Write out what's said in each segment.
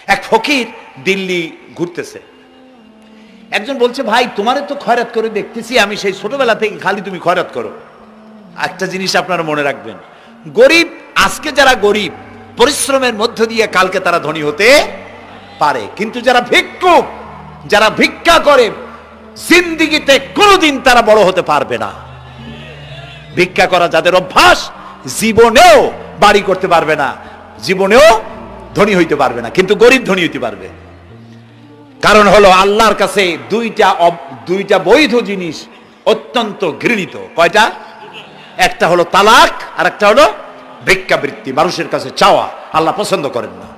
এক ফকির দিল্লি ঘুরতেছে, একজন বলছে, ভাই তোমারে তো খয়রাত করে দেখতেছি আমি সেই ছোটবেলা থেকে, খালি তুমি খয়রাত করো। একটা জিনিস আপনারা মনে রাখবেন, গরিব, আজকে যারা গরিব পরিশ্রমের মধ্য দিয়ে কালকে তারা ধনী হতে পারে, কিন্তু যারা ভিক্ষুক, যারা ভিক্ষা করে, জিন্দেগিতে কোনোদিন তারা বড় হতে পারবে না। ভিক্ষা করা যাদের অভ্যাস, জীবনেও বাড়ি করতে পারবে না, জীবনেও ধনী হইতে পারবে না, কিন্তু গরিব ধনী হইতে পারবে। কারণ হলো আল্লাহর কাছে দুইটা বৈধ জিনিস অত্যন্ত ঘৃণিত। কয়টা? একটা হলো তালাক, আর একটা হলো ভিক্ষাবৃত্তি, মানুষের কাছে চাওয়া। আল্লাহ পছন্দ করেন না।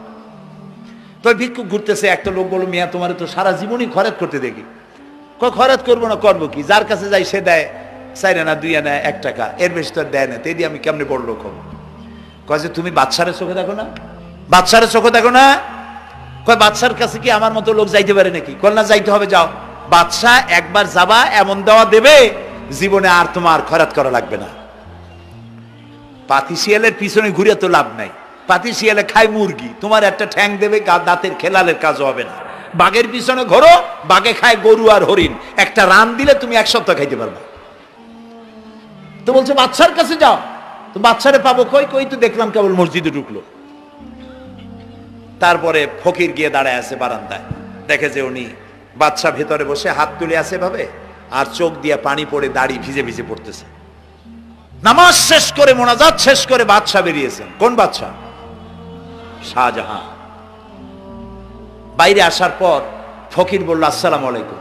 তো ভিক্ষুক ঘুরতেছে, একটা লোক বলল, মিয়া তোমার তো সারা জীবনই খরচ করতে দেখি। খরচ করবো না, করবো কি? যার কাছে যাই সে দেয় 4 আনা 2 আনা 1 টাকা, এর বেশি তো দেয় না, তেদি আমি কেমনে বড় লোক হবো? কয় যে তুমি বাদশারে চোখে দেখো না, বাদশারে চোখে দেখো না। কয় বাদশার কাছে কি আমার মতো লোক যাইতে পারে নাকি? কয় না, যাইতে হবে, যাও। বাদশা একবার যাবা, এমন দেওয়া দেবে জীবনে আর তোমার খরচ করা লাগবে না। পাতি শিয়ালের পিছনে ঘুরে তো লাভ নাই, পাতি শিয়ালে খায় মুরগি, তোমার একটা ঠ্যাং দেবে, দাঁতের খেলালের কাজ হবে না। বাঘের পিছনে ঘোরো, বাঘে খায় গরু আর হরিণ, একটা রান দিলে তুমি 1 সপ্তাহ খাইতে পারবে। তো বলছে বাদশার কাছে যাও। তো বাদশারে পাবো কই? কই তো দেখলাম কেবল মসজিদে ঢুকলো। তারপরে ফকির গিয়ে দাঁড়ায় আছে বারান্দায়, দেখে যে উনি বাদশা ভেতরে বসে হাত তুলে আছে ভাবে, আর চোখ দিয়ে পানি পড়ে দাড়ি ভিজে ভিজে পড়তেছে। নামাজ শেষ করে, মোনাজাত শেষ করে বাদশা বেরিয়েছেন। কোন বাদশা? শাহজাহান। বাইরে আসার পর ফকির বলল, আসসালামু আলাইকুম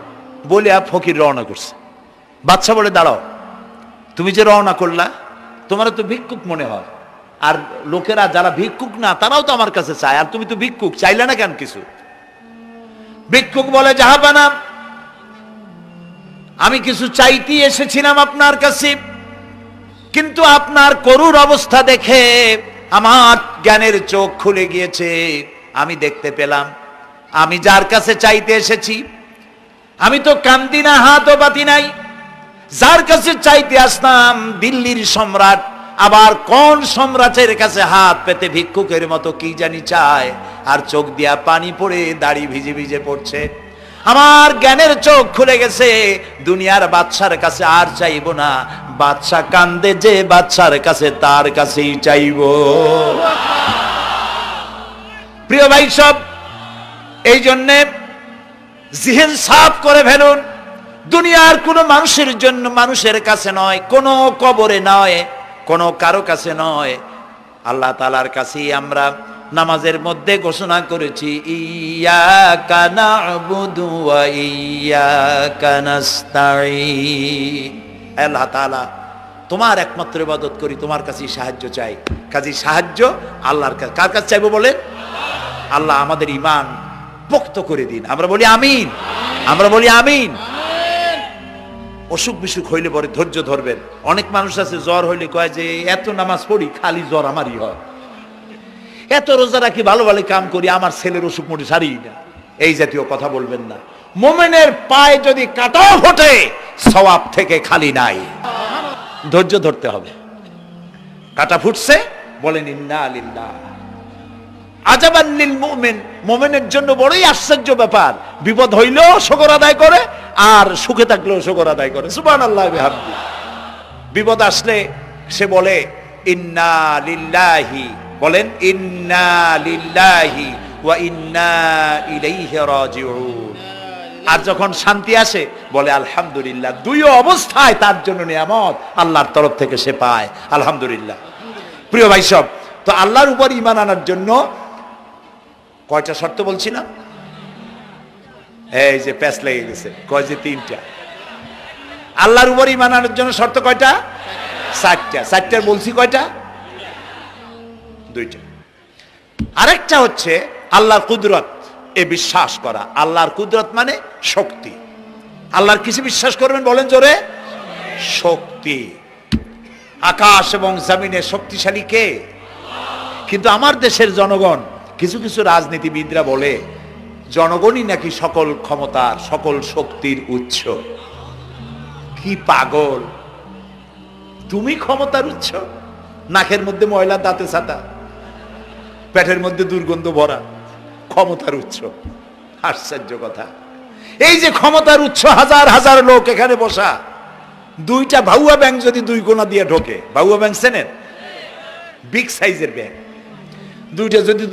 বলে ফকির রওনা করছে। বাদশা বলে, দাঁড়াও, তুমি যে রওনা করলা, তোমার তো ভিক্ষুক মনে হয়, আর লোকেরা যারা ভিক্ষুক না তারাও তো আমার কাছে চায়, আর তুমি তো ভিক্ষুক, চাইলে না কেন কিছু? ভিক্ষুক বলে, জাহাপানা, আমি কিছু চাইতে এসেছিলাম আপনার কাছে, কিন্তু আপনার করুণ অবস্থা দেখে আমার জ্ঞানের চোখ খুলে গিয়েছে। আমি দেখতে পেলাম আমি যার কাছে চাইতে এসেছি, আমি তো কান্দি না, হাতও পাতি নাই। যার কাছে চাইতে আসলাম দিল্লির সম্রাট, আবার কোন সম্রাটের কাছে হাত পেতে ভিক্ষুকের মতো কি জানি চায়, আর চোখ দিয়া পানি পড়ে দাড়ি ভিজে ভিজে পড়ছে। আমার জ্ঞানের চোখ খুলে গেছে, দুনিয়ার বাদশার কাছে আর চাইব না। বাদশা কান্দে যে বাদশার কাছে, তার কাছেই চাইব। প্রিয় ভাই সব, এই জন্যে জিহ্ন সাফ করে ফেলুন। দুনিয়ার কোনো মানুষের জন্য, মানুষের কাছে নয়, কোনো কবরে নয়, কোনো কারো কাছে নয়, আল্লাহ তাআলার কাছেই আমরা নামাজের মধ্যে ঘোষণা করেছি, ইয়্যাকা না'বুদু ওয়া ইয়্যাকা নাস্তাঈন। আল্লাহ তাআলা, তোমার একমাত্র ইবাদত করি, তোমার কাছেই সাহায্য চাই। কাজেই সাহায্য আল্লাহর কাছে। কার কাছে চাইবো বলেন? আল্লাহ আমাদের ঈমান পোক্ত করে দিন। আমরা বলি আমিন, আমরা বলি আমিন। অসুখ বিসুখ হইলে পরে ধৈর্য ধরবেন। অনেক মানুষ আছে জ্বর হইলে কয় যে এত নামাজ পড়ি খালি জ্বর আমারই হয়, এত রোজা রাখি, ভালো ভালো কাম করি, আমার ছেলের অসুখ মোটে সারি না। এই জাতীয় কথা বলবেন না। মুমিনের পায়ে যদি কাঁটাও ফোটে, সওয়াব থেকে খালি নাই। ধৈর্য ধরতে হবে। কাঁটা ফুটছে, বলেন ইন্না লিল্লাহ। আজাবান লিল মুমিন, মুমিনের জন্য বড়ই আশ্চর্য ব্যাপার, বিপদ হইলেও শুকর আদায় করে, আর সুখে থাকলেও শুকর আদায় করে। সুবহানাল্লাহ বিহামদি। বিপদ আসলে সে বলে ইন্না লিল্লাহি, বলেন ইন্না লিল্লাহি ওয়া ইন্না ইলাইহি রাজিউন। আর যখন শান্তি আসে বলে আলহামদুলিল্লাহ। দুই অবস্থায় তার জন্য নিয়ামত আল্লাহর তরফ থেকে সে পায়, আলহামদুলিল্লাহ। প্রিয় ভাই সব, তো আল্লাহর উপর ঈমান আনার জন্য কয়টা শর্ত বলছিলাম? এই যে প্যাচ লেগে গেছে, কয় যে 3টা। আল্লাহর উপর ঈমান আনার জন্য শর্ত কয়টা? 4টা। 4টার বলছি কয়টা? 2টা। আরেকটা হচ্ছে আল্লাহর কুদরত, এ বিশ্বাস করা। আল্লাহর কুদরত মানে শক্তি। আল্লাহর কিছু বিশ্বাস করবেন বলেন জোরে? শক্তি। আকাশ এবং জমিনে শক্তিশালী কে? কিন্তু আমার দেশের জনগণ, কিছু কিছু রাজনীতিবিদরা বলে জনগণই নাকি সকল ক্ষমতার, সকল শক্তির উৎস। কি পাগল! তুমি ক্ষমতার উৎস? নাকের মধ্যে ময়লা, দাঁতে ছাতা, পেটের মধ্যে দুর্গন্ধ ভরা, ক্ষমতার উৎস। আশ্চর্য কথা, এই যে ক্ষমতার উৎস, হাজার হাজার লোক এখানে বসা, দুইটা ভাউয়া ব্যাংক যদি দুই কোণা দিয়ে ঢোকে, ভাউয়া ব্যাংক চেনেন? বিগ সাইজের ব্যাংক, দুইটা যদি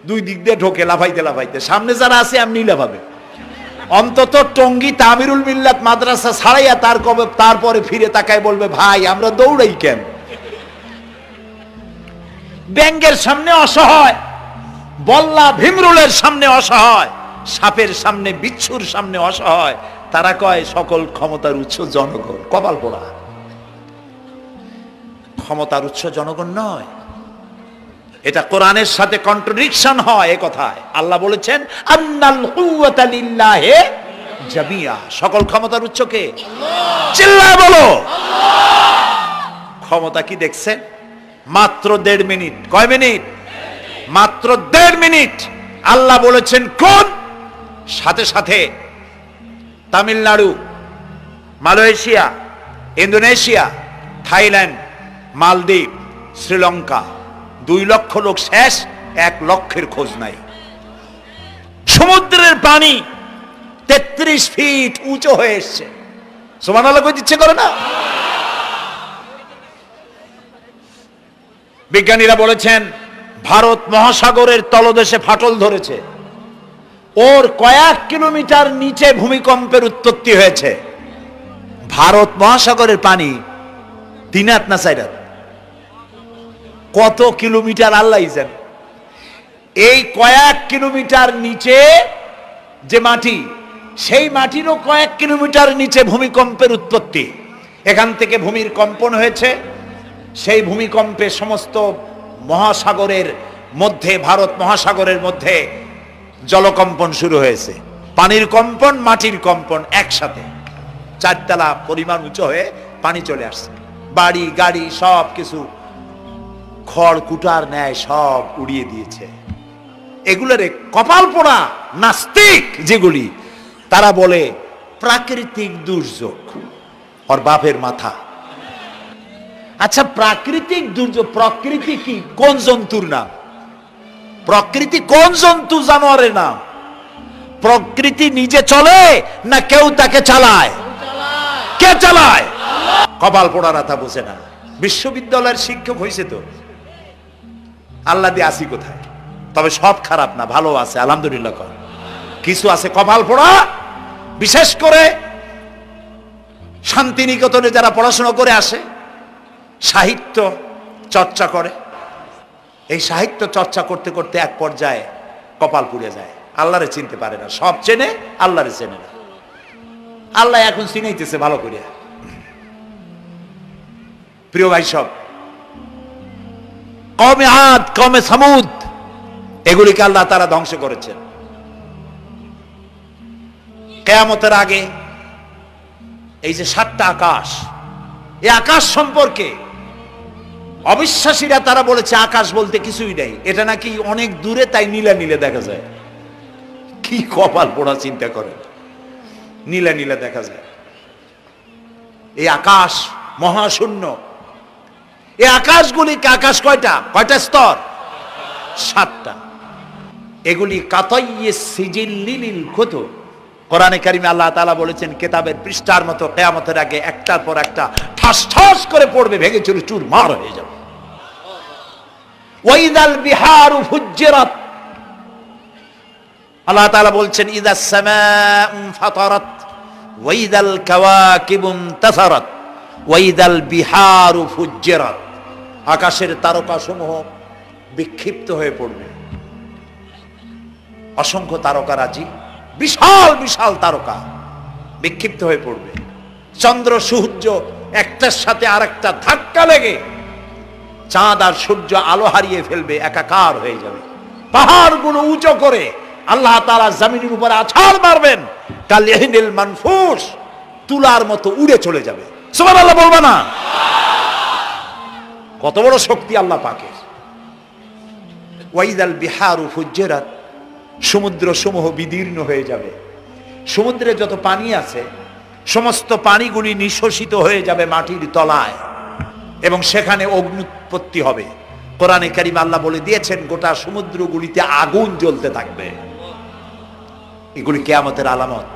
দুই দিক দিয়ে ঢোকে লাফাইতে লাফাইতে, সামনে যারা আছে এমনি লাফাবে। অন্তত টঙ্গী তামিরুল মিল্লাত মাদ্রাসা ছাড়াইয়া তারপরে ফিরে তাকায় বলবে, ভাই আমরা দৌড়াই কেন? ব্যাংকের সামনে অসহায়, বল্লা ভীমরুলের সামনে অসহায়, সাপের সামনে বিচ্ছুর সামনে অসহায়, তারা কয় সকল ক্ষমতার উৎস জনগণ। কপাল পোড়া, ক্ষমতার উৎস জনগণ নয়। এটা কোরআনের সাথে কন্ট্রাডিকশন হয় এ কথায়। আল্লাহ বলেছেন আন্নাল কুওয়াতা লিল্লাহি জামিয়া, সকল ক্ষমতার উৎস কে? চিল্লায় বলো ক্ষমতা কি দেখছেন? মাত্র 1.5 মিনিট। কয় মিনিট? মাত্র 1.5 মিনিট। আল্লাহ বলেছেন কোন? সাথে সাথে তামিলনাড়ু, মালয়েশিয়া, ইন্দোনেশিয়া, থাইল্যান্ড, মালদ্বীপ, শ্রীলঙ্কা, 2 লক্ষ লোক শেষ, 1 লক্ষের খোঁজ নাই। সমুদ্রের পানি 33 ফিট উঁচু হয়ে এসছে। সুবহানাল্লাহ কইতে ইচ্ছে করে না? বিজ্ঞানীরা বলেছেন ভারত মহাসাগরের তলদেশে ফাটল ধরেছে, ওর কয়েক কিলোমিটার নিচে ভূমিকম্পের উৎপত্তি হয়েছে। ভারত মহাসাগরের পানি 3 হাত না 4 হাত, কত কিলোমিটার আল্লাহ জানে। এই কয়েক কিলোমিটার নিচে যে মাটি, সেই মাটিরও কয়েক কিলোমিটার নিচে ভূমিকম্পের উৎপত্তি। এখান থেকে ভূমির কম্পন হয়েছে, সেই ভূমিকম্পে সমস্ত মহাসাগরের মধ্যে, ভারত মহাসাগরের মধ্যে জলকম্পন শুরু হয়েছে। পানির কম্পন, মাটির কম্পন একসাথে 4 তলা পরিমাণ উঁচু হয়ে পানি চলে আসছে। বাড়ি গাড়ি সব কিছু খড় কুটার ন্যায় সব উড়িয়ে দিয়েছে। এগুলোরে কপাল পোড়া নাস্তিক যেগুলি, তারা বলে প্রাকৃতিক দুর্যোগ। ওর বাপের মাথা। আচ্ছা, প্রাকৃতিক দুর্যোগ, প্রকৃতি কি? কোন জন্তুর নাম? প্রকৃতি কোন জন্তু জানোয়ারের নাম? প্রকৃতি নিজে চলে না কেউ তাকে চালায়? কে চালায়? কপাল পোড়ারা তা বোঝে না। বিশ্ববিদ্যালয়ের শিক্ষক হয়েছে তো, আল্লাহ দিয়ে আসি কোথায়? তবে সব খারাপ না, ভালো আছে আলহামদুলিল্লাহ। কিছু আছে কপাল পোড়া, বিশেষ করে শান্তিনিকেতনে যারা পড়াশোনা করে আসে, সাহিত্য চর্চা করে, এই সাহিত্য চর্চা করতে করতে এক পর্যায়ে কপাল পুড়ে যায়, আল্লাহরে চিনতে পারে না। সব চেনে, আল্লাহরে চেনে না। আল্লাহ এখন চিনাইতেছে ভালো করে। প্রিয় ভাই সব, কওমে আদ, কওমে সামুদ, এগুলিকে আল্লাহ তারা ধ্বংস করেছেন। কিয়ামতের আগে এই যে 7টা আকাশ, এই আকাশ সম্পর্কে অবিশ্বাসীরা তারা বলেছে আকাশ বলতে কিছুই নাই, এটা নাকি অনেক দূরে, তাই নীলা নীলে দেখা যায়। কি কপাল পোড়া চিন্তা করেন, নীলা নীলা দেখা যায়। এই আকাশ মহাশূন্য। এই আকাশগুলিকে, আকাশ কয়টা? কয়টা স্তর? 7টা। এগুলি কাতাইয়ে সিজিল্লিল কুতুব। কোরআনে কারিমে আল্লাহ তাআলা বলেছেন কিতাবের পৃষ্ঠার মতো কিয়ামতের আগে একটার পর একটা ঠাস ঠাস করে পড়বে, ভেঙে চুরমার হয়ে যাবে। ওয়াইদাল বিহারু ফুজ্জিরাত, আল্লাহ তাআলা বলছেন ইদাস সামাউ ফাতারাত ওয়াইদাল কাওয়াকিবু ইনতাসারাত ওয়াইদাল বিহারু ফুজ্জিরাত। আকাশের তারকাসমূহ বিক্ষিপ্ত হয়ে পড়বে। অসংখ্য তারকারাজি, বিশাল বিশাল তারকা বিক্ষিপ্ত হয়ে পড়বে। চন্দ্র সূর্য একটার সাথে আরেকটা ধাক্কা লেগে চাঁদ আর সূর্য আলো হারিয়ে ফেলবে, একাকার হয়ে যাবে। পাহাড়গুলো উঁচু করে আল্লাহ তাআলা জমিনের উপরে আছাড় মারবেন, কালিহিনিল মানফুস, তুলার মতো উড়ে চলে যাবে। সুবহানাল্লাহ বলবা না? কত বড় শক্তি আল্লাহ পাকের। ওয়াইদাল বিহারু ফুজ্জিরাত, সমুদ্র সমূহ বিদীর্ণ হয়ে যাবে। সমুদ্রে যত পানি আছে সমস্ত পানিগুলি নিঃশোষিত হয়ে যাবে মাটির তলায়, এবং সেখানে অগ্নুৎপত্তি হবে। কোরআনে কারিমে আল্লাহ বলে দিয়েছেন গোটা সমুদ্রগুলিতে আগুন জ্বলতে থাকবে। এগুলি কিয়ামতের আলামত।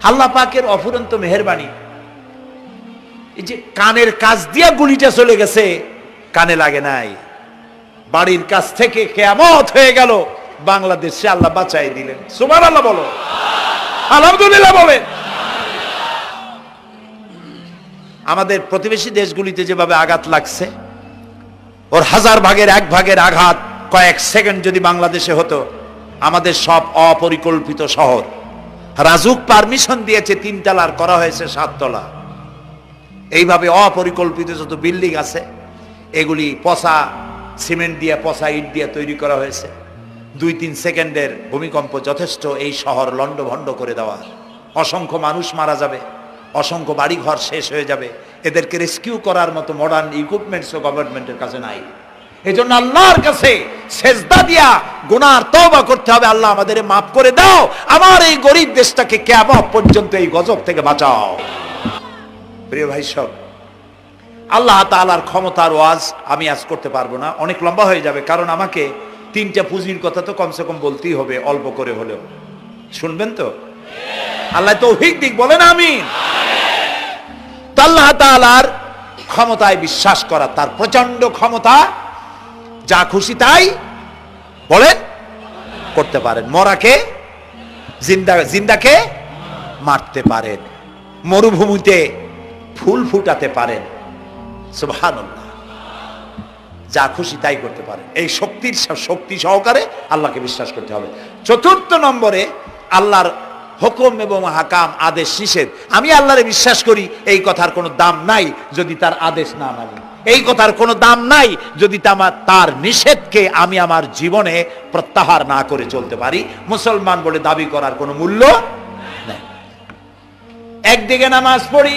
আল্লাহ পাকের অফুরন্ত মেহেরবানি। এই যে কানের কাছ দিয়ে গুলিটা চলে গেছে, কানে লাগে নাই, বাড়ির কাছ থেকে কিয়ামত হয়ে গেল, বাংলাদেশে আল্লাহ বাঁচাই দিলেন। সুবহানাল্লাহ বলো, আলহামদুলিল্লাহ বলেন। আমাদের প্রতিবেশী দেশগুলিতে যেভাবে আঘাত লাগছে, ওর 1000 ভাগের 1 ভাগের আঘাত কয়েক সেকেন্ড যদি বাংলাদেশে হতো, আমাদের সব অপরিকল্পিত শহর, রাজুক পারমিশন দিয়েছে 3 তলার, করা হয়েছে 7 তলা। এইভাবে অপরিকল্পিত যত বিল্ডিং আছে এগুলি পচা সিমেন্ট দিয়ে, পচা ইট দিয়ে তৈরি করা হয়েছে। 2-3 সেকেন্ডের ভূমিকম্প যথেষ্ট এই শহর লন্ডভন্ড করে দেওয়ার। অসংখ্য মানুষ মারা যাবে, অসংখ্য বাড়িঘর শেষ হয়ে যাবে। এদেরকে রেস্কিউ করার মতো মডার্ন ইকুইপমেন্টসও গভর্নমেন্টের কাছে নাই। এজন্য আল্লাহর কাছে সেজদা দিয়া গুনার তওবা করতে হবে, আল্লাহ আমাদের মাফ করে দাও, আমার এই গরিব দেশটাকে কিয়ামত পর্যন্ত এই গজব থেকে বাঁচাও। প্রিয় ভাই সব, আল্লাহ তাআলার ক্ষমতার ওয়াজ আমি আজ করতে পারবো না, অনেক লম্বা হয়ে যাবে, কারণ আমাকে 3টা পুঁজির কথা তো কমসে কম বলতেই হবে, অল্প করে হলেও। শুনবেন তো? আল্লাহ তৌফিক দিক, বলেন আমিন। তো আল্লাহ তাআলার ক্ষমতায় বিশ্বাস করা, তার প্রচন্ড ক্ষমতা, যা খুশি তাই বলেন করতে পারেন। মরাকে জিন্দাকে মারতে পারেন, মরুভূমিতে ফুল ফুটাতে পারেন। সুবহানাল্লাহ, যা খুশি তাই করতে পারেন। এই শক্তি সহকারে আল্লাহকে বিশ্বাস করতে হবে। 4র্থ নম্বরে আল্লাহর হুকুম এবং হাকাম, আদেশ নিষেধ। আমি আল্লাহরে বিশ্বাস করি, এই কথার কোনো দাম নাই যদি তার আদেশ না মানি। এই কথার কোনো দাম নাই যদি তার নিষেধকে আমি আমার জীবনে প্রত্যাহার না করে চলতে পারি। মুসলমান বলে দাবি করার কোনো মূল্য নেই। একদিকে নামাজ পড়ি,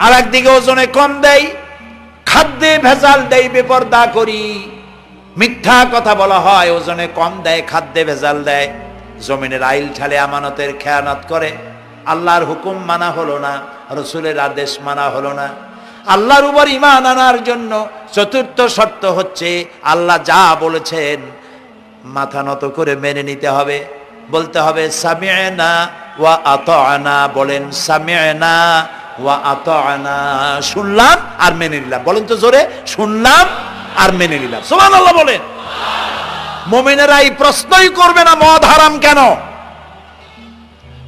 আর একদিকে ওজনে কম দেয়, খাদ্যে ভেজাল দেয়, বেপরদা করি, মিথ্যা কথা বলা হয়, ওজনে কম দেয়, খাদ্যে ভেজাল দেয়, জমিনের আইল ঠালে আমানতের খেয়ানত করে, আল্লাহর হুকুম মানা হলো না, রসুলের আদেশ মানা হলো না। আল্লাহর উপর ঈমান আনার জন্য 4র্থ শর্ত হচ্ছে আল্লাহ যা বলেছেন মাথা নত করে মেনে নিতে হবে, বলতে হবে সামি'না ওয়া আতা'না। বলেন সামি'না ওয়া আতা'না, শুনলাম আর মেনে নিলাম। বলেন তো জোরে, শুনলাম আর মেনে নিলাম। সুবহানাল্লাহ বলেন। মুমিনেরা এই প্রশ্নই করবে না মদ হারাম কেন,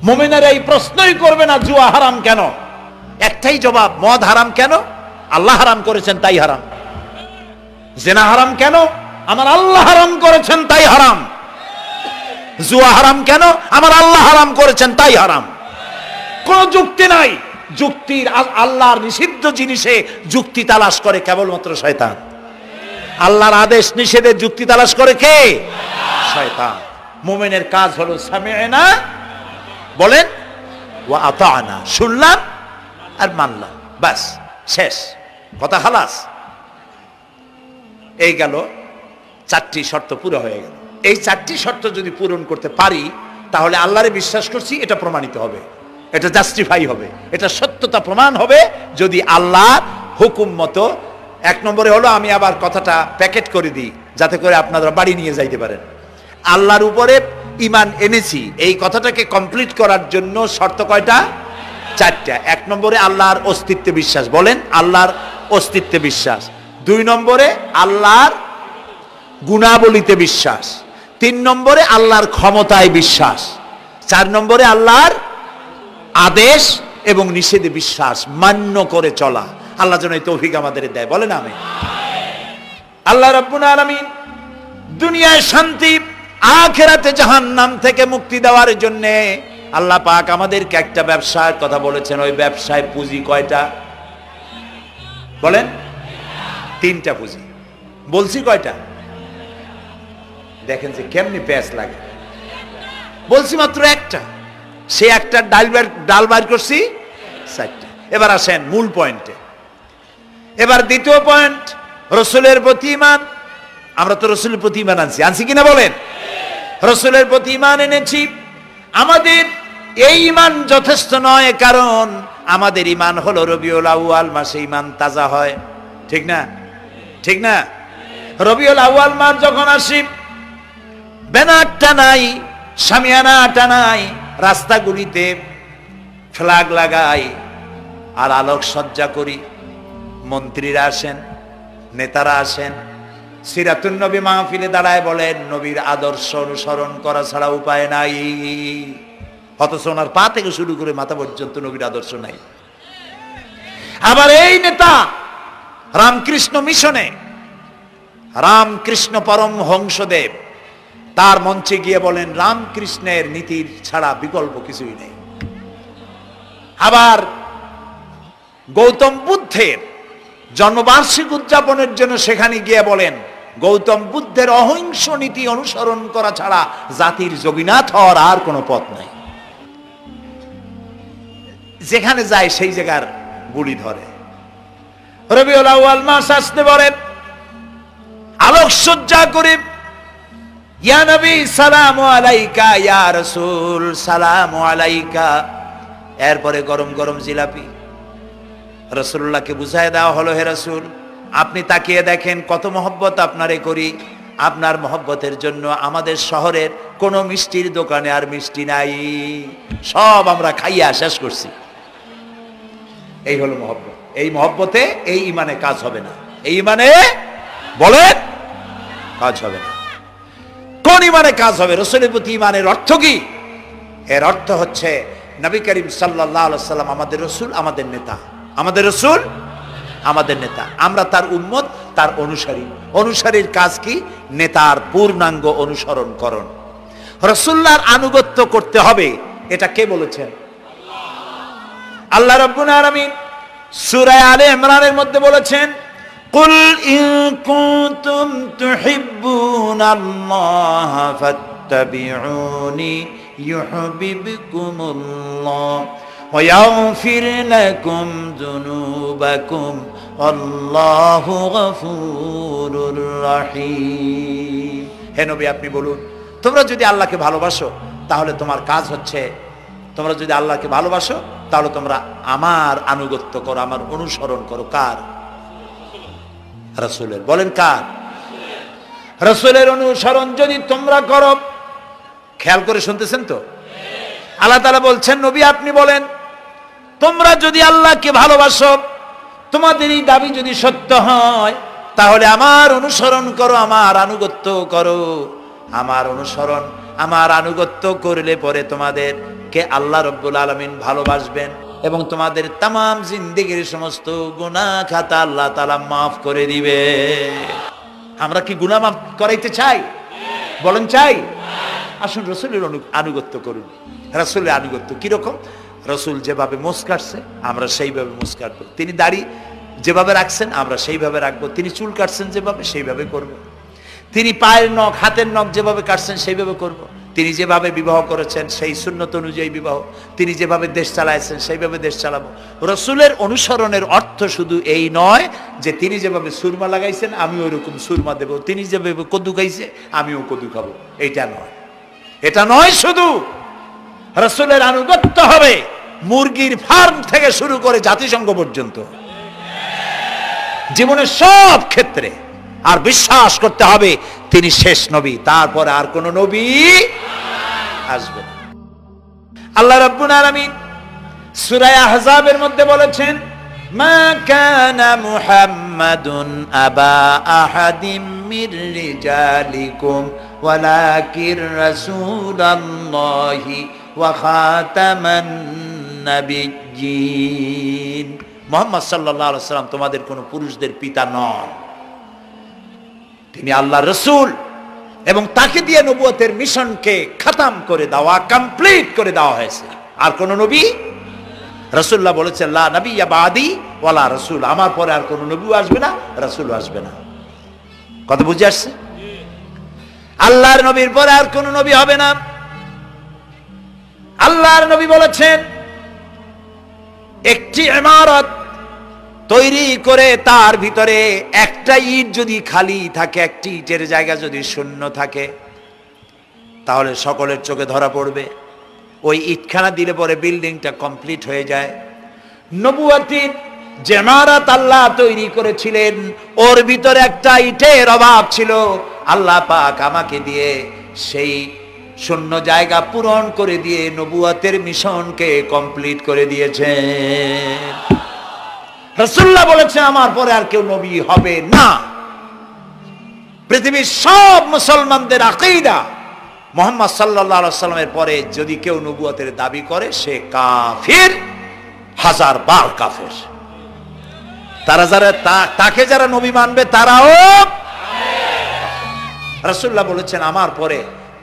মুমিনেরা এই প্রশ্নই করবে না জুয়া হারাম কেন। একটাই জবাব, মদ হারাম কেন? আল্লাহ হারাম করেছেন তাই হারাম। জিনা হারাম কেন? আমার আল্লাহ হারাম করেছেন তাই হারাম। জুয়া হারাম কেন? আমার আল্লাহ হারাম করেছেন তাই হারাম। কোন যুক্তি নাই। যুক্তির, আল্লাহর নিষিদ্ধ জিনিসে যুক্তি তালাশ করে কেবলমাত্র শয়তান। আল্লাহর আদেশ নিষেধে যুক্তি তালাশ করে কে? শয়তান। মুমিনের কাজ হলো সামি'না, বলেন, ওয়া আতা'না, শুনলাম আর মানলাম, বাস, শেষ কথা, খালাস। এই গেল 4টি শর্ত পুরো হয়ে গেল। এই 4টি শর্ত যদি পূরণ করতে পারি তাহলে আল্লাহরে বিশ্বাস করছি এটা প্রমাণিত হবে, এটা জাস্টিফাই হবে, এটা সত্যতা প্রমাণ হবে যদি আল্লাহর হুকুম মতো। 1 নম্বরে হলো, আমি আবার কথাটা প্যাকেট করে দিই যাতে করে আপনারা বাড়ি নিয়ে যাইতে পারেন। আল্লাহর উপরে ঈমান এনেছি, এই কথাটাকে কমপ্লিট করার জন্য শর্ত কয়টা? 4টা। 1 নম্বরে আল্লাহর অস্তিত্বে বিশ্বাস, বলেন আল্লাহর অস্তিত্বে বিশ্বাস। 2 নম্বরে আল্লাহর গুণাবলীতে বিশ্বাস। 3 নম্বরে আল্লাহর ক্ষমতায় বিশ্বাস। 4 নম্বরে আল্লাহর আদেশ এবং নিষেধে বিশ্বাস, মান্য করে চলা। আল্লাহ যেন এই তৌফিক আমাদের দেয়, বলেন আমিন। আল্লাহ রাব্বুল আলামিন দুনিয়ায় শান্তি, আখিরাতে জাহান্নাম থেকে মুক্তি দেওয়ার জন্য আল্লাহ পাক আমাদেরকে একটা ব্যবসার কথা বলেছেন। ওই ব্যবসায় পুঁজি কয়টা? বলেন। 3টা পুঁজি। বলছি কয়টা? দেখেন যে কেমনি প্যাঁচ লাগে। বলছি মাত্র একটা, সে একটা ডাল বার করছি 4টা। এবার আসেন মূল পয়েন্টে। এবার দ্বিতীয় পয়েন্ট, রসুলের প্রতি ঈমান। আমরা তো রসুলের প্রতি ঈমান আনছি কিনা বলেন? রসুলের প্রতি ঈমান এনেছি। আমাদের এই ঈমান যথেষ্ট নয়, কারণ আমাদের ঈমান হলো রবিউল আউয়াল মাসে ঈমান তাজা হয়, ঠিক না? ঠিক না? রবিউল আউয়াল মাস যখন আসি, ব্যানার টানাই, শামিয়ানা টানাই, রাস্তাগুলিতে ফ্ল্যাগ লাগাই আর আলোক সজ্জা করি। মন্ত্রীরা আসেন, নেতারা আসেন, সিরাতুন নবী মাহফিলে দাঁড়ায় বলেন নবীর আদর্শ অনুসরণ করা ছাড়া উপায় নাই। অথচ ওনার পা থেকে শুরু করে মাথা পর্যন্ত নবীর আদর্শ নাই। আবার এই নেতা রামকৃষ্ণ মিশনে, রামকৃষ্ণ পরমহংসদেব তার মঞ্চে গিয়ে বলেন রামকৃষ্ণের নীতির ছাড়া বিকল্প কিছুই নেই। আবার গৌতম বুদ্ধের জন্মবার্ষিকী উদযাপনের জন্য সেখানে গিয়ে বলেন গৌতম বুদ্ধের অহিংস নীতি অনুসরণ করা ছাড়া জাতির যোগীনাথ হওয়ার আর কোনো পথ নাই। যেখানে যায় সেই জায়গার গুলি ধরে। রবিউল আউয়াল মাস আসতে পারে, আলোকসজ্জা করে ইয়া নবী সালামু আলাইকা, ইয়া রাসূল সালামু আলাইকা। এরপরে গরম গরম জিলাপি রাসূলুল্লাহকে বুঝায় দেওয়া হলো, হে রাসূল আপনি তাকিয়ে দেখেন কত মহব্বত আপনারে করি, আপনার মহব্বতের জন্য আমাদের শহরের কোনো মিষ্টির দোকানে আর মিষ্টি নাই, সব আমরা খাইয়া শেষ করছি। এই হলো মহব্বত। এই মহব্বতে এই ইমানে কাজ হবে না। এই ইমানে বলেন কাজ হবে না। কোন ইমানে কাজ হবে? রাসূলের প্রতি ইমানের অর্থ কি? এর অর্থ হচ্ছে নবী করিম সাল্লাল্লাহু আলাইহি সাল্লাম আমাদের রাসূল, আমাদের নেতা। আমাদের রাসূল আমাদের নেতা, আমরা তার উম্মত, তার অনুসারী। অনুসারীর কাজ কি? নেতার পূর্ণাঙ্গ অনুসরণ করণ। রাসূলুল্লাহর আনুগত্য করতে হবে, এটা কে বলেছেন? আল্লাহ রাব্বুল আলামিন সূরা আলে ইমরানের মধ্যে বলেছেন কুল ইন কুনতুম তুহিব্বুনাল্লাহ ফাত্তাবিউনি ইউহিব্বুকুমুল্লাহ ওয়া ইয়াগফির লাকুম যুনুবাকুম আল্লাহু গফুরুর রহিম। হে নবী আপনি বলুন, তোমরা যদি আল্লাহকে ভালোবাসো তাহলে তোমার কাজ হচ্ছে, তোমরা যদি আল্লাহকে ভালোবাসো তাহলে তোমরা আমার আনুগত্য করো, আমার অনুসরণ করো। কার? রাসূলের। বলেন কার? রাসূলের অনুসরণ যদি তোমরা করো, খেয়াল করে শুনতেছেন তো? আল্লাহ তাআলা বলছেন নবী আপনি বলেন তোমরা যদি আল্লাহকে ভালোবাসো, তোমাদের এই দাবি যদি সত্য হয় তাহলে আমার অনুসরণ করো, আমার আনুগত্য করো। আমার অনুসরণ, আমার আনুগত্য করলে পরে তোমাদেরকে আল্লাহ রাব্বুল আলামিন ভালোবাসবেন এবং তোমাদের তামাম জিন্দেগির সমস্ত গুনাহ খাতা আল্লাহ তাআলা মাফ করে দিবে। আমরা কি গুনাহ মাফ করাইতে চাই? বলেন চাই? আসুন রাসূলের আনুগত্য করুন। রাসূলের আনুগত্য কিরকম? রাসূল যেভাবে মুছ কাটছে আমরা সেইভাবে মুছ কাটবো। তিনি দাড়ি যেভাবে রাখছেন আমরা সেইভাবে রাখবো। তিনি চুল কাটছেন যেভাবে সেইভাবে করব। তিনি পায়ের নখ, হাতের নখ যেভাবে কাটছেন সেইভাবে করব। তিনি যেভাবে বিবাহ করেছেন সেই সুন্নত অনুযায়ী বিবাহ, তিনি যেভাবে দেশ চালাইছেন সেইভাবে দেশ চালাবো। রাসূলের অনুসরণের অর্থ শুধু এই নয় যে তিনি যেভাবে সুরমা লাগাইছেন আমি ওইরকম সুরমা দেব, তিনি যেভাবে কদু খাইছে আমিও কদু খাবো, এইটা নয়। এটা নয়, শুধু রাসূলের আনুগত্য হবে মুরগির ফার্ম থেকে শুরু করে জাতিসংঘ পর্যন্ত, জীবনের সব ক্ষেত্রে। আর বিশ্বাস করতে হবে তিনি শেষ নবী, তারপরে আর কোন নবী আসবে না। আল্লাহ রাব্বুল আলামিন সূরা আহজাবের মধ্যে বলেছেন মা কানা মুহাম্মাদুন আবা আহাদিম মির রিজালিকুম ওয়ালাকির রাসূলুল্লাহি ওয়া খাতামান নাবিয়্যিন। মুহাম্মদ সাল্লাল্লাহু আলাইহি ওয়াসাল্লাম তোমাদের কোন পুরুষদের পিতা নন, তিনি আল্লাহর রাসূল এবং তাকে দিয়ে নবুয়তের মিশনকে খতম করে দেওয়া, কমপ্লিট করে দেওয়া হয়েছে। আর কোন নবী, রাসূলুল্লাহ বলেছেন লা নবিয়্যা বাদি ওয়ালা রাসূল, আমার পরে আর কোন নবী আসবে না, রাসূল আসবে না। কথা বুঝে আসছে? আল্লাহর নবীর পরে আর কোন নবী হবে না। আল্লাহর নবী বলেছেন একটি ইমারত তৈরি করে তার ভিতরে একটা ইট যদি খালি থাকে, একটি ইটের জায়গা যদি শূন্য থাকে তাহলে সকলের চোখে ধরা পড়বে। ওই ইটখানা দিলে পরে বিল্ডিংটা কমপ্লিট হয়ে যায়। নবুয়তির যে ইমারত আল্লাহ তৈরি করেছিলেন ওর ভিতরে একটা ইটের অভাব ছিল, আল্লাহ পাক আমাকে দিয়ে সেই শূন্য জায়গা পূরণ করে দিয়ে নবুয়তের মিশনকে কমপ্লিট করে দিয়েছেন। রাসূলুল্লাহ বলেছেন আমার পরে আর কেউ নবী হবে না। পৃথিবীর সব মুসলমানদের আকীদা মুহাম্মদ সাল্লাল্লাহু আলাইহি ওয়াসাল্লামের পরে যদি কেউ নবুয়তের দাবি করে সে কাফির, হাজার বার কাফির। তারা যারা তাকে যারা নবী মানবে তারাও। রাসূলুল্লাহ বলেছেন আমার পরে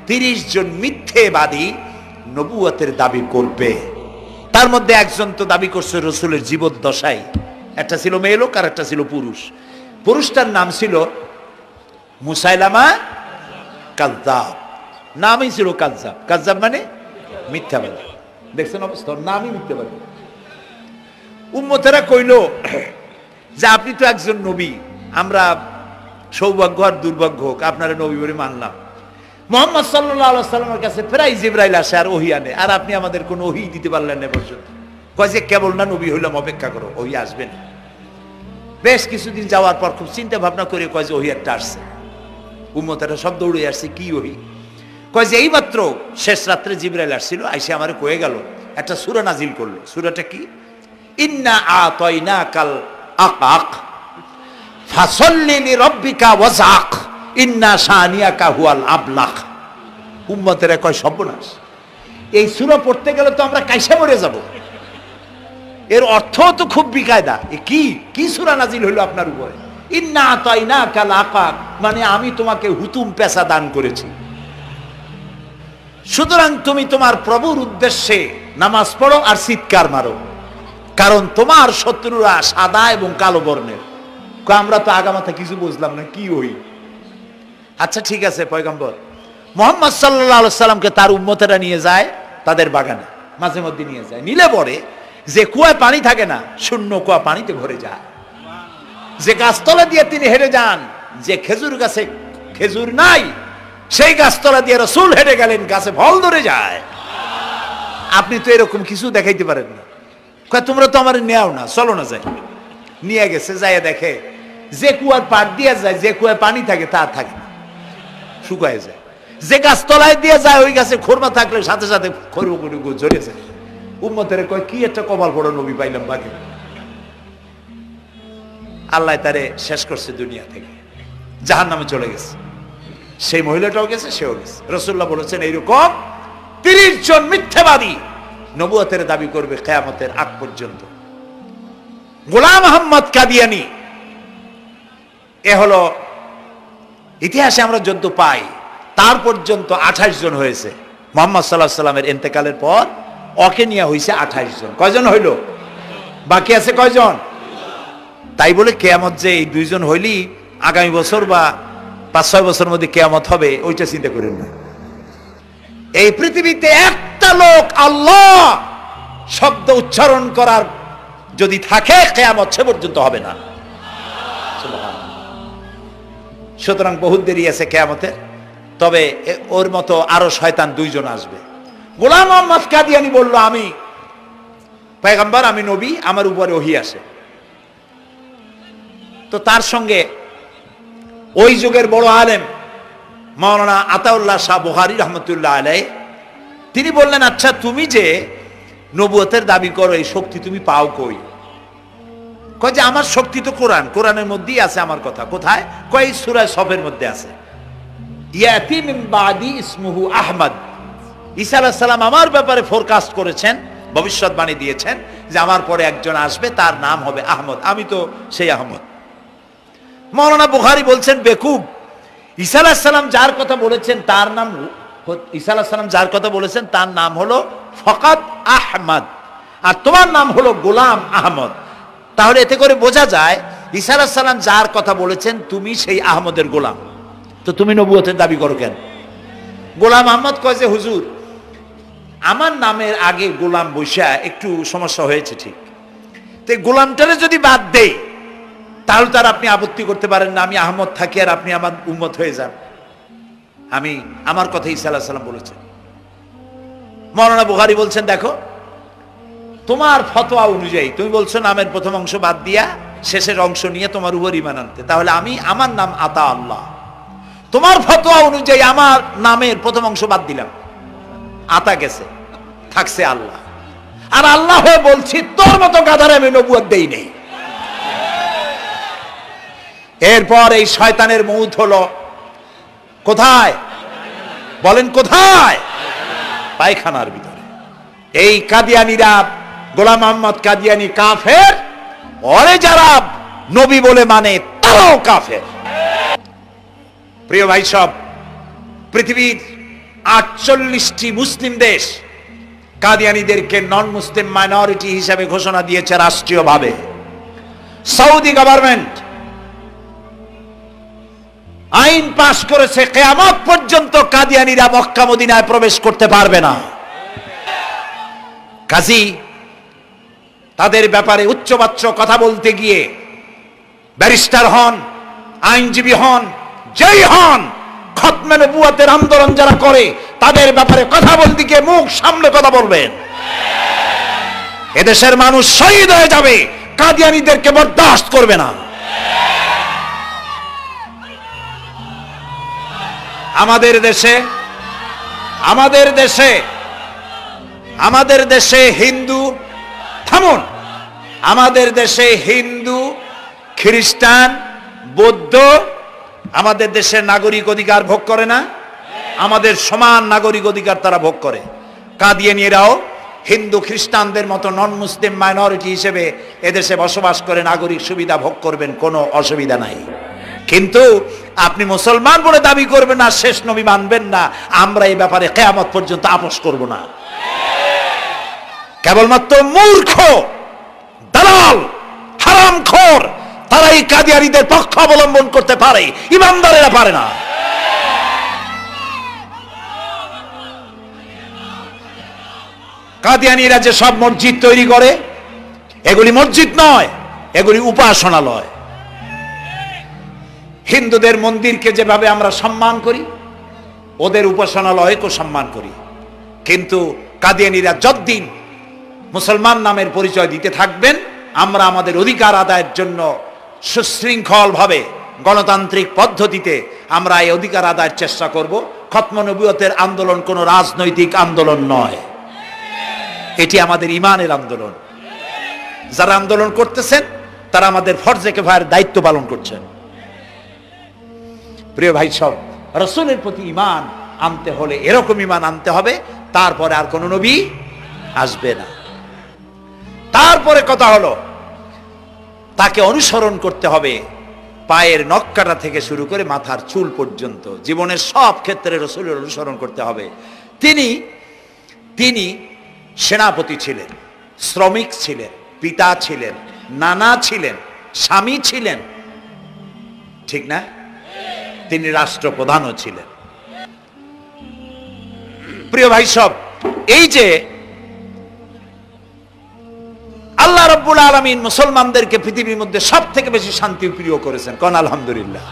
30 জন মিথ্যেবাদী নবুয়তের দাবি করবে। তার মধ্যে একজন তো দাবি করছে রাসূলের জীবদ্দশায়, একটা ছিল মেয়ে লোক আর একটা ছিল পুরুষ। পুরুষটার নাম ছিল মুসাইলামা কাযযাব, নামই ছিল কাযযাব। কাযযাব মানে মিথ্যাবাদী। দেখছেন অবস্থা, নামই মিথ্যাবাদী। উম্মতেরা কইল যে আপনি তো একজন নবী, আমরা সৌভাগ্য আর দুর্ভাগ্য হোক আপনারা নবী বলে মানলাম। মুহাম্মদ সাল্লাল্লাহু আলাইহি ওয়াসাল্লামের কাছে প্রায় জিবরাইল আসে আর ওহী আনে, আর আপনি আমাদের কোনো ওহী দিতে পারলেন না পর্যন্ত। কয় যে কেবল না নবী হইলাম, অপেক্ষা করো, ওহী আসবেন। বেশ কিছুদিন যাওয়ার পর খুব চিন্তা ভাবনা করে কয় যে ওহী একটা আসছে। উম্মতেরা সব দৌড়ে আসছে, কি ওহী? কয় যে এইমাত্র শেষ রাত্রে জিবরাইল আসছিল, আইসে আমারে কয়ে গেল একটা সূরা নাজিল করলো। সূরাটা কি? ইন্না আতাইনাকাল আকাক ফাসাল্লি লিরাব্বিকা ওয়াজআক ইন্না শানিয়াকা হুয়াল আবলাক। উম্মতেরা কয় সর্বনাশ, এই সূরা পড়তে গেলে তো আমরা কাইসা মরে যাব। এর অর্থ তো খুব বিকায়দা। কি সূরা নাজিল হইল আপনার উপরে? ইন্না আতাইনাকাল আকাক মানে আমি তোমাকে হুতুম পেশা দান করেছি, সুতরাং তুমি তোমার প্রভুর উদ্দেশ্যে নামাজ পড়ো আর চিৎকার মারো, কারণ তোমার শত্রুরা সাদা এবং কালো বর্ণের। আমরা তো আগামাথা কিছু বুঝলাম না, কি ওই? আচ্ছা ঠিক আছে, পয়গম্বর মুহাম্মদ সাল্লাল্লাহু আলাইহি সাল্লামকে তার উম্মতেরা নিয়ে যায় তাদের বাগানে, মাঝে মধ্যে নিয়ে যায়। নিলে পরে যে কুয়ায় পানি থাকে না, শূন্য কুয়া পানিতে ভরে যায়। যে গাছতলা দিয়ে তিনি হেঁটে যান, যে খেজুর গাছে খেজুর নাই সেই গাছতলা দিয়ে রাসূল হেঁটে গেলেন, গাছে ফল ধরে যায়। আপনি তো এরকম কিছু দেখাইতে পারেন না। কয় তোমরা তো আমার নেও না, চলো না যাই। নিয়ে গেছে, যাইয়া দেখে যে কুয়ার পাড় দিয়ে যায়, যে কুয়ায় পানি থাকে তা থাকে না, শুকায় যায়। যে গাছ তলায় দিয়ে যায় ওই গাছে খোরমা থাকলে সাথে সাথে খড়ি ঝরে যায়। উম্মতের কয় কি একটা কপাল পড়ো নবী পাইলাম বাকি। আল্লাহ তারে শেষ করছে দুনিয়া থেকে, জাহান্নামে চলে গেছে। সেই মহিলাটাও গেছে, সেও গেছে। রাসূলুল্লাহ বলেছেন এইরকম 30 জন মিথ্যাবাদী নবুয়তের দাবি করবে কিয়ামতের আগ পর্যন্ত। গোলাম আহমদ কাদিয়ানী, এ হলো ইতিহাসে আমরা যদ্য পাই তার পর্যন্ত 28 জন হয়েছে। মুহাম্মদ সাল্লাল্লাহু আলাইহি সাল্লামের ইন্তেকালের পর ওকে নিয়ে হয়েছে 28 জন। কয়জন হইল? বাকি আছে কয়জন? তাই বলে কিয়ামত যে এই 2 জন হইলি আগামী বছর বা 5-6 বছরের মধ্যে কিয়ামত হবে ওইটা চিন্তা করেন না। এই পৃথিবীতে একটা লোক আল্লাহ শব্দ উচ্চারণ করার যদি থাকে কিয়ামত সে পর্যন্ত হবে না। সুতরাং বহুত দেরি আছে কিয়ামতে। তবে ওর মতো আরো শয়তান 2 জন আসবে। গোলাম আহমদ কাদিয়ানী বলল আমি পয়গম্বর, আমি নবী, আমার উপরে ওহী আসে। তো তার সঙ্গে ওই যুগের বড় আলেম মাওলানা আতাউল্লাহ শাহ বুখারী রহমতুল্লাহ আলাইহি তিনি বললেন, আচ্ছা তুমি যে নবুয়তের দাবি করো এই শক্তি তুমি পাও কই? কয় যে আমার শক্তি তো কোরআন, কোরআনের মধ্যেই আছে আমার কথা। কোথায়? কয় সূরা সফের মধ্যে আছে, ইয়াতি মিন বাদি ইসমুহু আহমদ। ঈসা আলাইহিস সালাম আমার ব্যাপারে ফোরকাস্ট করেছেন, ভবিষ্যৎবাণী দিয়েছেন যে আমার পরে একজন আসবে তার নাম হবে আহমদ, আমি তো সেই আহমদ। মাওলানা বুখারী বলছেন বেকুব, ঈসা আলাইহিস সালাম যার কথা বলেছেন তার নাম, ঈসা আলাইহিস সালাম যার কথা বলেছেন তার নাম হলো ফকাত আহমদ, আর তোমার নাম হলো গোলাম আহমদ। তাহলে এতে করে বোঝা যায় ঈসা আলাইহিস সালাম যার কথা বলেছেন তুমি সেই আহমদের গোলাম, তো তুমি নবুয়তের দাবি করো কেন? গোলাম আহমদ কয় যে হুজুর আমার নামের আগে গোলাম বৈশা একটু সমস্যা হয়েছে, ঠিক, তো গোলামটারে যদি বাদ দেই তাহলে তার আপনি আপত্তি করতে পারেন না আমি আহমদ থাকি আর আপনি আমার উম্মত হয়ে যান। আমি আমার কথা ঈসা আলাইহিস সালাম বলেছেন। মাওলানা বুখারী বলছেন দেখো তোমার ফতোয়া অনুযায়ী তুমি বলছো নামের প্রথম অংশ বাদ দিয়া শেষের অংশ নিয়ে তোমার উপর ঈমান আনতে, তাহলে আমার নাম আতা আল্লাহ, তোমার ফতোয়া অনুযায়ী আমার নামের প্রথম অংশ বাদ দিলাম, আতা গেছে, থাকছে আল্লাহ। আর আল্লাহ হয়ে বলছি তোর মতো গাধারে আমি নবুয়ত দেই নেই। এরপর এই শয়তানের মৌত হলো কোথায় বলেন? কোথায়? পায়খানার ভিতরে। এই কাদিয়ানীরা, গোলাম মোহাম্মদ কাদিয়ানী কাফের, ওরে যারা নবী বলে মানে তারাও কাফের। প্রিয় ভাই সব, পৃথিবীর 48টি মুসলিম দেশ কাদিয়ানীদেরকে নন মুসলিম মাইনরিটি হিসেবে ঘোষণা দিয়েছে রাষ্ট্রীয়ভাবে। সৌদি গভর্নমেন্ট আইন পাশ করেছে কিয়ামত পর্যন্ত কাদিয়ানীরা মক্কা মদিনায় প্রবেশ করতে পারবে না। কাজী তাদের ব্যাপারে উচ্চবাচ্য কথা বলতে গিয়ে ব্যারিস্টার হন, আইনজীবী হন, যেই হন, খতমে নবুয়তের আন্দোলন যারা করে তাদের ব্যাপারে কথা বলতে গিয়ে মুখ সামনে কথা বলবেন। এদেশের মানুষ শহীদ হয়ে যাবে, কাদিয়ানীদেরকে বরদাস্ত করবে না। আমাদের দেশে হিন্দু, থামুন, আমাদের দেশে হিন্দু, খ্রিস্টান, বৌদ্ধ আমাদের দেশের নাগরিক অধিকার ভোগ করে না? আমাদের সমান নাগরিক অধিকার তারা ভোগ করে। কাদিয়ানীরাও হিন্দু খ্রিস্টানদের মতো নন মুসলিম মাইনরিটি হিসেবে এদেশে বসবাস করে নাগরিক সুবিধা ভোগ করবেন, কোনো অসুবিধা নাই। কিন্তু আপনি মুসলমান বলে দাবি করবেন না, শেষ নবী মানবেন না, আমরা এই ব্যাপারে কিয়ামত পর্যন্ত আপোষ করব না। কেবলমাত্র মূর্খ, দালাল, হারামখোর তারাই কাদিয়ানীদের পক্ষ অবলম্বন করতে পারে, ইমানদারেরা পারে না। কাদিয়ানীরা যে সব মসজিদ তৈরি করে, এগুলি মসজিদ নয়, এগুলি উপাসনালয়। হিন্দুদের মন্দিরকে যেভাবে আমরা সম্মান করি, ওদের উপাসনালয়কেও সম্মান করি। কিন্তু কাদিয়ানীরা যতদিন মুসলমান নামের পরিচয় দিতে থাকবেন, আমরা আমাদের অধিকার আদায়ের জন্য সুশৃঙ্খল ভাবে গণতান্ত্রিক পদ্ধতিতে আমরা এই অধিকার আদায়ের চেষ্টা করব। খতম নবুয়তের আন্দোলন কোনো রাজনৈতিক আন্দোলন নয়, এটি আমাদের ইমানের আন্দোলন। যারা আন্দোলন করতেছেন তারা আমাদের ফরজে কিফায়ার দায়িত্ব পালন করছেন। প্রিয় ভাই সব, রাসূলের প্রতি ঈমান আনতে হলে এরকম ঈমান আনতে হবে, তারপরে আর কোন নবী আসবে না। তারপরে কথা হলো তাকে অনুসরণ করতে হবে পায়ের নখকাটা থেকে শুরু করে মাথার চুল পর্যন্ত, জীবনের সব ক্ষেত্রে রাসূলের অনুসরণ করতে হবে। তিনি সেনাপতি ছিলেন, শ্রমিক ছিলেন, পিতা ছিলেন, নানা ছিলেন, স্বামী ছিলেন, ঠিক না? তিনি রাষ্ট্রপ্রধানও ছিলেন। প্রিয় ভাই সব, এই যে আল্লাহ রাব্বুল আলামিন মুসলমানদেরকে পৃথিবীর মধ্যে সবথেকে বেশি শান্তি প্রিয় করেছেন, কোন আলহামদুলিল্লাহ।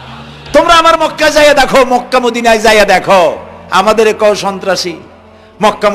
তোমরা আমার মক্কা যাইয়া দেখো, মক্কা মদিনায় যাইয়া দেখো, আমাদের কেউ সন্ত্রাসী মক্কা